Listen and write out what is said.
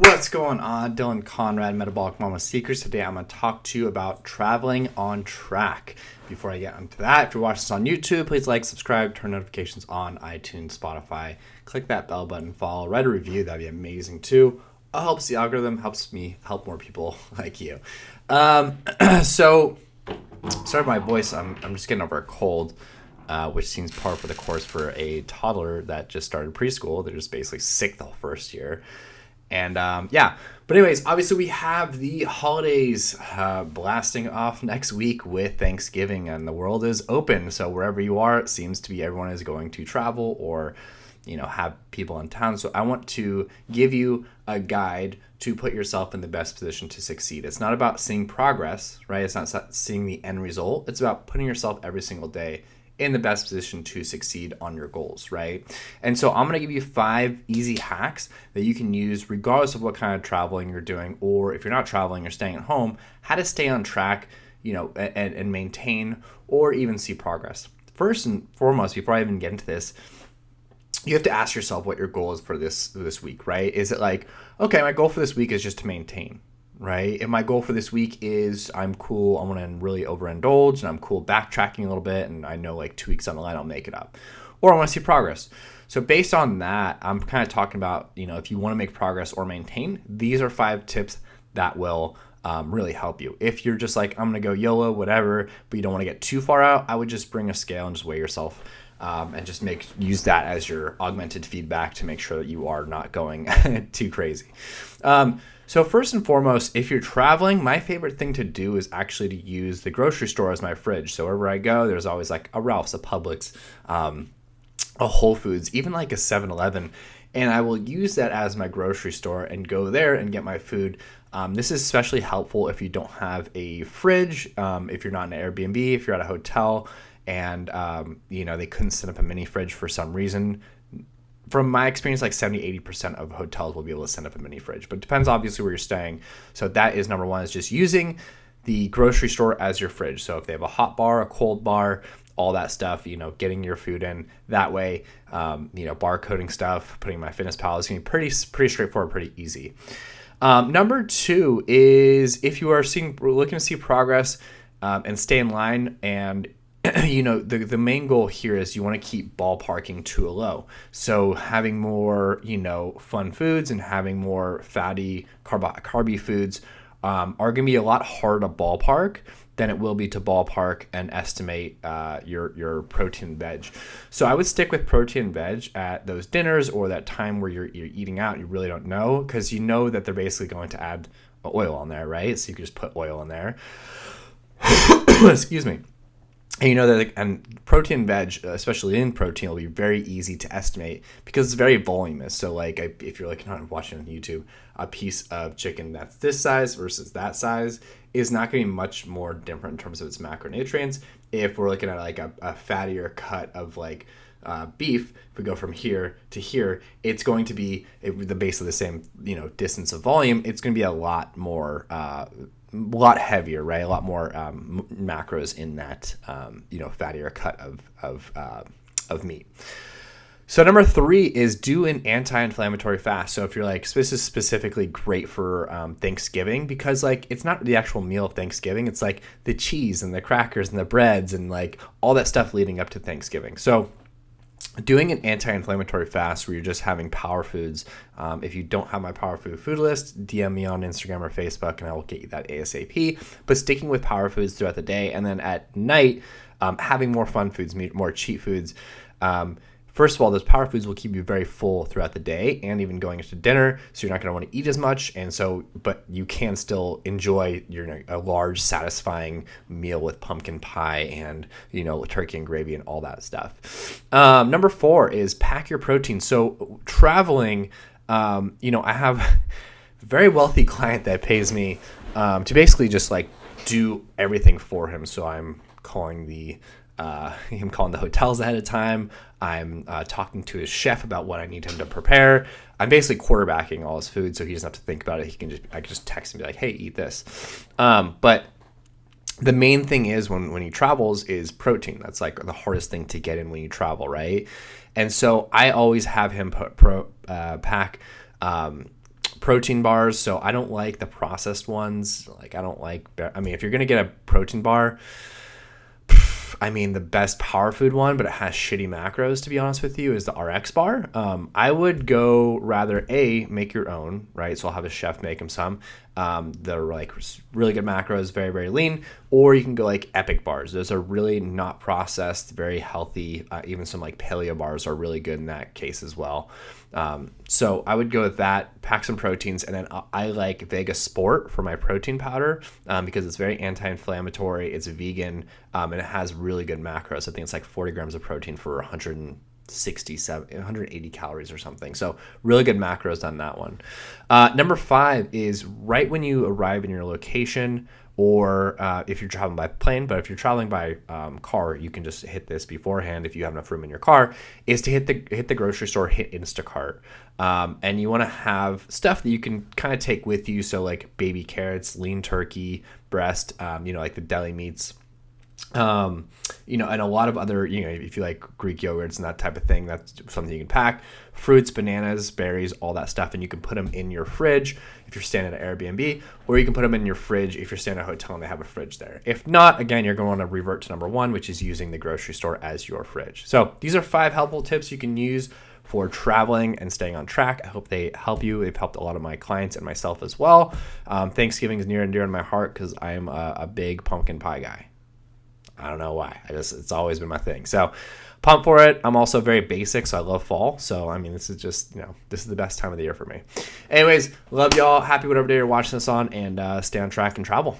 What's going on? Dylan Conrad, Metabolic Mama Secrets. Today I'm going to talk to you about traveling on track. Before I get into that, if you're watching this on YouTube, please like, subscribe, turn notifications on iTunes, Spotify. Click that bell button, follow, write a review. That'd be amazing too. It helps the algorithm, helps me help more people like you. So, sorry my voice. I'm just getting over a cold. Which seems par for the course for a toddler that just started preschool. They're just basically sick the whole first year. And but anyways, obviously we have the holidays blasting off next week with Thanksgiving, and the world is open. So wherever you are, it seems to be everyone is going to travel or, have people in town. So I want to give you a guide to put yourself in the best position to succeed. It's not about seeing progress, right? It's not seeing the end result. It's about putting yourself every single day in the best position to succeed on your goals, right? And so I'm gonna give you 5 easy hacks that you can use regardless of what kind of traveling you're doing, or if you're not traveling, you're staying at home, how to stay on track, and maintain or even see progress. First and foremost, before I even get into this, you have to ask yourself what your goal is for this week, right? Is it like, okay, my goal for this week is just to maintain, right? If my goal for this week is I'm cool, I want to really overindulge and I'm cool backtracking a little bit and I know like 2 weeks down the line I'll make it up. Or I want to see progress. So based on that, I'm kind of talking about, if you want to make progress or maintain, these are 5 tips that will really help you. If you're just like, I'm going to go YOLO, whatever, but you don't want to get too far out, I would just bring a scale and just weigh yourself. And just use that as your augmented feedback to make sure that you are not going too crazy. So first and foremost, if you're traveling, my favorite thing to do is actually to use the grocery store as my fridge. So wherever I go, there's always like a Ralph's, a Publix, a Whole Foods, even like a 7-Eleven. And I will use that as my grocery store and go there and get my food. This is especially helpful if you don't have a fridge, if you're not in an Airbnb, if you're at a hotel, and they couldn't set up a mini fridge for some reason. From my experience, like 70-80% of hotels will be able to send up a mini fridge, but it depends obviously where you're staying. So that is number one, is just using the grocery store as your fridge. So if they have a hot bar, a cold bar, all that stuff, getting your food in that way, barcoding stuff, putting MyFitnessPal is going to be pretty straightforward, pretty easy. Number 2 is if you are looking to see progress and stay in line, and the main goal here is you want to keep ballparking too low. So having more, fun foods and having more fatty, carby foods are going to be a lot harder to ballpark than it will be to ballpark and estimate your protein veg. So I would stick with protein veg at those dinners or that time where you're eating out. You really don't know, because you know that they're basically going to add oil on there, right? So you can just put oil in there. Excuse me. And and protein veg, especially in protein, will be very easy to estimate because it's very voluminous. So like if you're watching on YouTube, a piece of chicken that's this size versus that size is not going to be much more different in terms of its macronutrients. If we're looking at like a fattier cut of like beef, if we go from here to here, it's going to be the base of the same distance of volume. It's going to be a lot more lot heavier, right? A lot more macros in that fattier cut of meat. So number 3 is do an anti-inflammatory fast. So if you're like, so this is specifically great for Thanksgiving, because like it's not the actual meal of Thanksgiving, it's like the cheese and the crackers and the breads and like all that stuff leading up to Thanksgiving. So doing an anti-inflammatory fast where you're just having power foods. If you don't have my power food list, DM me on Instagram or Facebook and I will get you that ASAP. But sticking with power foods throughout the day, and then at night, having more fun foods, more cheat foods. First of all, those power foods will keep you very full throughout the day and even going into dinner. So you're not going to want to eat as much. But you can still enjoy a large, satisfying meal with pumpkin pie and, turkey and gravy and all that stuff. Number 4 is pack your protein. So traveling, I have a very wealthy client that pays me to basically just like do everything for him. So I'm calling the hotels ahead of time. I'm talking to his chef about what I need him to prepare. I'm basically quarterbacking all his food, so he doesn't have to think about it. I can just text him and be like, hey, eat this. But the main thing is when he travels is protein. That's like the hardest thing to get in when you travel, right? And so I always have him pack protein bars. So I don't like the processed ones. Like I don't like, I mean, if you're going to get a protein bar, I mean, the best power food one, but it has shitty macros, to be honest with you, is the RX bar. I would go rather make your own, right? So I'll have a chef make them some. They're like really good macros, very, very lean. Or you can go like Epic bars. Those are really not processed, very healthy. Even some like paleo bars are really good in that case as well. So I would go with that, pack some proteins, and then I like Vega Sport for my protein powder because it's very anti-inflammatory, it's vegan, and it has really good macros. I think it's like 40 grams of protein for 180 calories or something. So really good macros on that one. Number 5 is right when you arrive in your location, or if you're traveling by plane, but if you're traveling by car, you can just hit this beforehand if you have enough room in your car, is to hit the grocery store, hit Instacart. And you want to have stuff that you can kind of take with you. So like baby carrots, lean turkey, breast, like the deli meats. And a lot of other, if you like Greek yogurts and that type of thing, that's something you can pack. Fruits, bananas, berries, all that stuff. And you can put them in your fridge if you're staying at an Airbnb, or you can put them in your fridge if you're staying at a hotel and they have a fridge there. If not, again, you're going to want to revert to number 1, which is using the grocery store as your fridge. So these are 5 helpful tips you can use for traveling and staying on track. I hope they help you. They've helped a lot of my clients and myself as well. Thanksgiving is near and dear in my heart because I am a big pumpkin pie guy. I don't know why. It's always been my thing. So pumped for it. I'm also very basic, so I love fall. So, I mean, this is just, this is the best time of the year for me. Anyways, love y'all. Happy whatever day you're watching this on, and stay on track and travel.